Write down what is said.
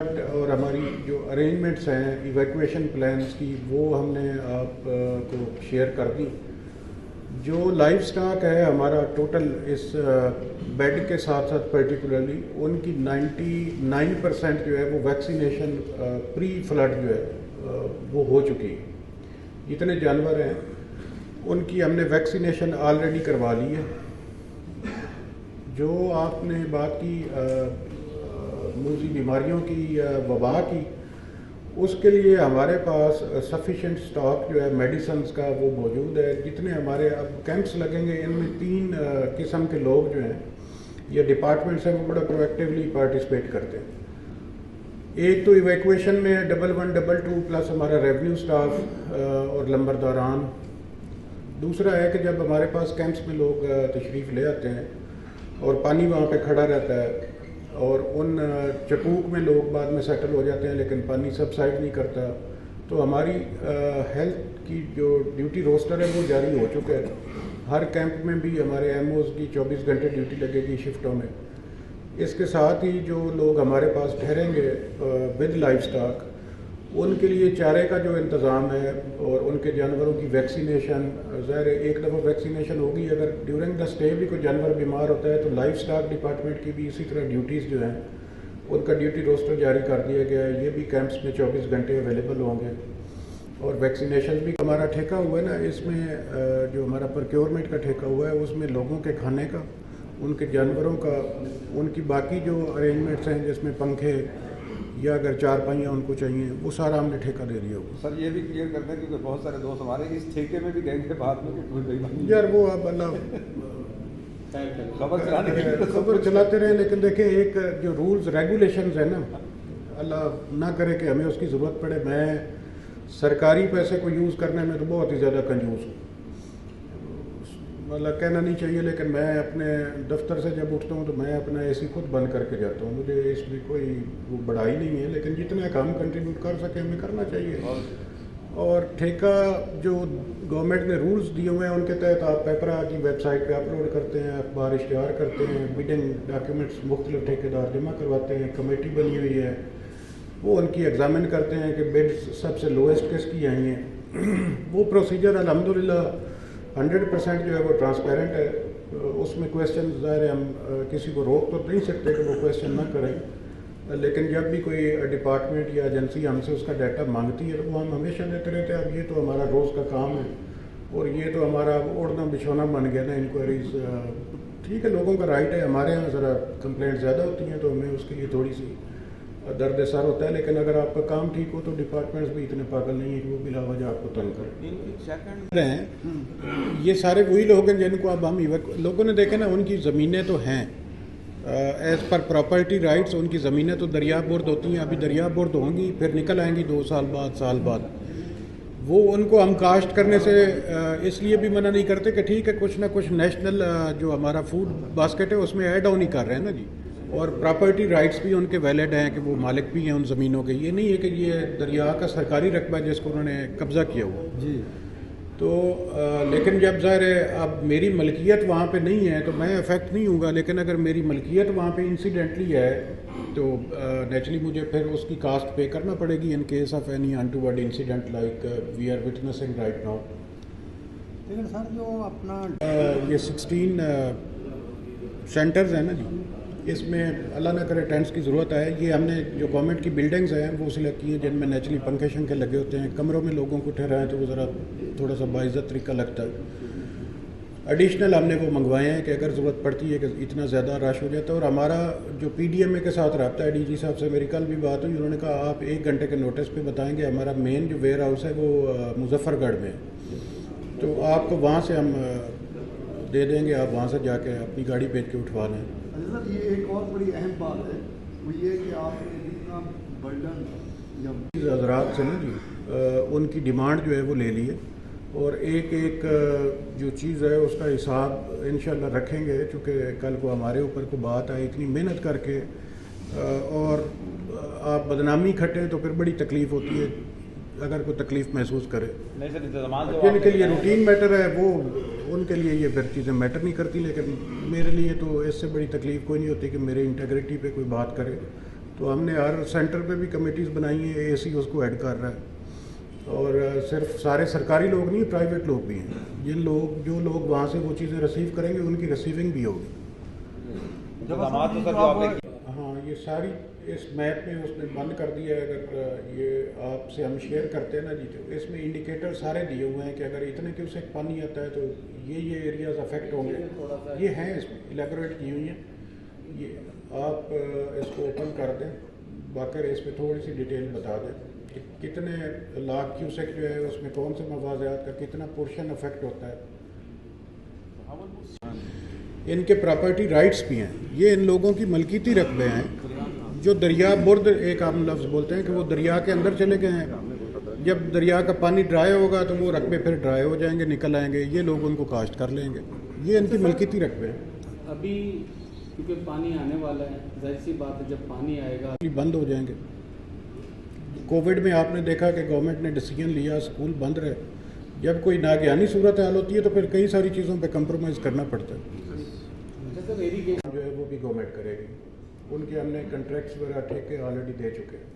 اور ہماری جو ارینجمنٹس ہیں ایویکویشن پلانس کی وہ ہم نے آپ کو شیئر کر دی. جو لائف سٹاک ہے ہمارا ٹوٹل اس بیڈ کے ساتھ ساتھ پرٹیکولرلی ان کی 99% جو ہے وہ ویکسینیشن پری فلڈ جو ہے وہ ہو چکی ہے. جتنے جانور ہیں ان کی ہم نے ویکسینیشن آلریڈی کروا لی ہے. جو آپ نے بات کی موذی بیماریوں کی یا وبا کی، اس کے لیے ہمارے پاس سفیشینٹ سٹاک جو ہے میڈیسنز کا وہ موجود ہے. جتنے ہمارے اب کیمپس لگیں گے ان میں 3 قسم کے لوگ جو ہیں یا ڈپارٹمنٹس ہیں وہ بڑا پرویکٹیولی پارٹیسپیٹ کرتے ہیں. ایک تو ایویکویشن میں 11 22 پلس ہمارا ریونیو سٹاف اور لمبرداران. دوسرا ہے کہ جب ہمارے پاس کیمپس میں لوگ تشریف لے آتے ہیں اور پانی وہاں پہ کھڑا رہتا ہے اور ان چکوک میں لوگ بعد میں سیٹل ہو جاتے ہیں لیکن پانی سبسائڈ نہیں کرتا، تو ہماری ہیلتھ کی جو ڈیوٹی روسٹر ہے وہ جاری ہو چکا ہے. ہر کیمپ میں بھی ہمارے ایم اوز کی 24 گھنٹے ڈیوٹی لگے گی شفٹوں میں. اس کے ساتھ ہی جو لوگ ہمارے پاس ٹھہریں گے ود لائف سٹاک، ان کے لیے چارے کا جو انتظام ہے اور ان کے جانوروں کی ویکسینیشن. ظاہر ہے ایک دفعہ ویکسینیشن ہوگی، اگر ڈیورنگ دا اسٹے بھی کوئی جانور بیمار ہوتا ہے تو لائف سٹاک ڈپارٹمنٹ کی بھی اسی طرح ڈیوٹیز جو ہیں ان کا ڈیوٹی روسٹر جاری کر دیا گیا ہے. یہ بھی کیمپس میں 24 گھنٹے اویلیبل ہوں گے. اور ویکسینیشن بھی ہمارا ٹھیکہ ہوا ہے نا، اس میں جو ہمارا پروکیورمنٹ کا ٹھیکہ ہوا ہے اس میں لوگوں کے کھانے کا، ان کے جانوروں کا، ان کی باقی جو ارینجمنٹس ہیں جس میں پنکھے یا اگر چارپائیاں ان کو چاہیے وہ سارا ہم نے ٹھیکہ دے دیا ہوگا. سر یہ بھی کلیئر کرتے ہیں کیونکہ بہت سارے دوست ہمارے اس ٹھیکے میں بھی گئے تھے بعد میں یار وہ اب اللہ خبر چلاتے رہے. لیکن دیکھیں ایک جو رولز ریگولیشنز ہیں نا، اللہ نہ کرے کہ ہمیں اس کی ضرورت پڑے. میں سرکاری پیسے کو یوز کرنے میں تو بہت ہی زیادہ کنجوس ہوں، مطلب کہنا نہیں چاہیے، لیکن میں اپنے دفتر سے جب اٹھتا ہوں تو میں اپنا اے سی خود بند کر کے جاتا ہوں. مجھے اس میں کوئی وہ بڑائی نہیں ہے، لیکن جتنا کام کنٹریبیوٹ کر سکیں ہمیں کرنا چاہیے. اور ٹھیکہ جو گورنمنٹ نے رولز دیے ہوئے ہیں ان کے تحت آپ پیپرا کی ویب سائٹ پہ اپلوڈ کرتے ہیں، اخبار اشتہار کرتے ہیں، بیڈنگ ڈاکیومنٹس مختلف ٹھیکیدار جمع کرواتے ہیں. کمیٹی بنی ہوئی ہے، وہ ان کی ایگزامن کرتے ہیں کہ بڈ سب سے لویسٹ کس کی آئی ہیں. وہ پروسیجر الحمدللہ 100% جو ہے وہ ٹرانسپیرنٹ ہے. اس میں کویسچن ظاہر ہے ہم کسی کو روک تو نہیں سکتے کہ وہ کویسچن نہ کریں، لیکن جب بھی کوئی ڈپارٹمنٹ یا ایجنسی ہم سے اس کا ڈیٹا مانگتی ہے تو وہ ہم ہمیشہ دیتے رہتے ہیں. اب یہ تو ہمارا روز کا کام ہے اور یہ تو ہمارا اوڑھنا بچھونا بن گیا نا انکوائریز. ٹھیک ہے، لوگوں کا رائٹ ہے. ہمارے یہاں ذرا کمپلینٹ زیادہ ہوتی ہیں تو ہمیں اس کے لیے تھوڑی سی درد سر ہوتا ہے، لیکن اگر آپ کا کام ٹھیک ہو تو ڈپارٹمنٹس بھی اتنے پاگل نہیں ہیں کہ وہ بلا وجہ آپ کو تنگ کریں. یہ سارے وہی لوگ ہیں جن کو اب ہم لوگوں نے دیکھا نا، ان کی زمینیں تو ہیں ایز پر پراپرٹی رائٹس، ان کی زمینیں تو دریا برد ہوتی ہیں. ابھی دریا برد ہوں گی پھر نکل آئیں گی 2 سال بعد. وہ ان کو ہم کاشت کرنے سے اس لیے بھی منع نہیں کرتے کہ ٹھیک ہے کچھ نہ کچھ نیشنل جو ہمارا فوڈ باسکٹ ہے اس میں ایڈ آن ہی کر رہے ہیں نا جی. اور پراپرٹی رائٹس بھی ان کے ویلڈ ہیں کہ وہ مالک بھی ہیں ان زمینوں کے. یہ نہیں ہے کہ یہ دریا کا سرکاری رقبہ ہے جس کو انہوں نے قبضہ کیا ہوا جی. تو لیکن جب ظاہر ہے اب میری ملکیت وہاں پہ نہیں ہے تو میں افیکٹ نہیں ہوں گا، لیکن اگر میری ملکیت وہاں پہ انسیڈنٹلی ہے تو نیچرلی مجھے پھر اس کی کاسٹ پے کرنا پڑے گی in case of any untoward incident like we are witnessing right now. لیکن سر جو اپنا یہ 16 سینٹرز ہیں نا جی، اس میں اللہ نہ کرے ٹینٹس کی ضرورت ہے. یہ ہم نے جو گورنمنٹ کی بلڈنگز ہیں وہ سلیکٹ کی ہیں جن میں نیچرلی پنکھے شنکھے لگے ہوتے ہیں. کمروں میں لوگوں کو ٹھہرائیں تو وہ ذرا تھوڑا سا باعزت طریقہ لگتا ہے. ایڈیشنل ہم نے وہ منگوائے ہیں کہ اگر ضرورت پڑتی ہے کہ اتنا زیادہ رش ہو جاتا ہے. اور ہمارا جو پی ڈی ایم اے کے ساتھ رابطہ ہے، ڈی جی صاحب سے میری کل بھی بات ہوئی، انہوں نے کہا آپ 1 گھنٹے کے نوٹس پہ بتائیں گے. ہمارا مین جو ویئر ہاؤس ہے وہ مظفر گڑھ میں ہے، تو آپ کو وہاں سے ہم دے دیں گے، آپ وہاں سے جا کے اپنی گاڑی بھیج کے اٹھوا لیں. سر یہ ایک اور بڑی اہم بات ہے، وہ یہ کہ آپ نے اتنا برڈن حضرات سے نا جی ان کی ڈیمانڈ جو ہے وہ لے لیے اور ایک جو چیز ہے اس کا حساب انشاءاللہ رکھیں گے. چونکہ کل کو ہمارے اوپر کو بات آئے اتنی محنت کر کے اور آپ بدنامی کھٹیں تو پھر بڑی تکلیف ہوتی ہے اگر کوئی تکلیف محسوس کرے. جن کے لیے روٹین میٹر ہے وہ ان کے لیے یہ پھر چیزیں میٹر نہیں کرتی، لیکن میرے لیے تو اس سے بڑی تکلیف کوئی نہیں ہوتی کہ میرے انٹیگریٹی پہ کوئی بات کرے. تو ہم نے ہر سینٹر پہ بھی کمیٹیز بنائی ہیں, اے سی اس کو ایڈ کر رہا ہے, اور صرف سارے سرکاری لوگ نہیں, پرائیویٹ لوگ بھی ہیں. جو لوگ وہاں سے وہ چیزیں ریسیو کریں گے ان کی ریسیونگ بھی ہوگی. اقدامات تو سر جو آپ نے ہاں, یہ ساری اس میپ میں اس نے بند کر دیا ہے. اگر یہ آپ سے ہم شیئر کرتے ہیں نا جی, تو اس میں انڈیکیٹر سارے دیے ہوئے ہیں کہ اگر اتنے کیوسیک پانی آتا ہے تو یہ ایریاز افیکٹ ہوں گے. یہ ہیں اس میں الیبوریٹ کی ہوئی ہیں. یہ آپ اس کو اوپن کر دیں, باقی اس میں تھوڑی سی ڈیٹیل بتا دیں کہ کتنے لاکھ کیوسیک جو ہے اس میں کون سے مواضعات کا کتنا پورشن افیکٹ ہوتا ہے. ان کے پراپرٹی رائٹس بھی ہیں. یہ ان لوگوں کی ملکیتی رقبے ہیں جو دریا برد, ایک عام لفظ بولتے ہیں کہ وہ دریا کے اندر چلے گئے ہیں. جب دریا کا پانی ڈرائی ہوگا تو وہ رقبے پھر ڈرائی ہو جائیں گے, نکل آئیں گے. یہ لوگ ان کو کاشت کر لیں گے. یہ ان کی ملکیتی رقبے ہیں. ابھی کیونکہ پانی آنے والا ہے, ظاہر سی بات ہے جب پانی آئے گا بند ہو جائیں گے. کووڈ میں آپ نے دیکھا کہ گورنمنٹ نے ڈیسیجن لیا, اسکول بند رہے. جب کوئی ناگہانی صورت حال ہوتی ہے تو پھر کئی ساری چیزوں پہ کمپرومائز کرنا پڑتا ہے. جو ہے وہ بھی گورنمنٹ کرے گی. ان کے ہم نے کنٹریکٹس وغیرہ ٹھیکے آلریڈی دے چکے ہیں.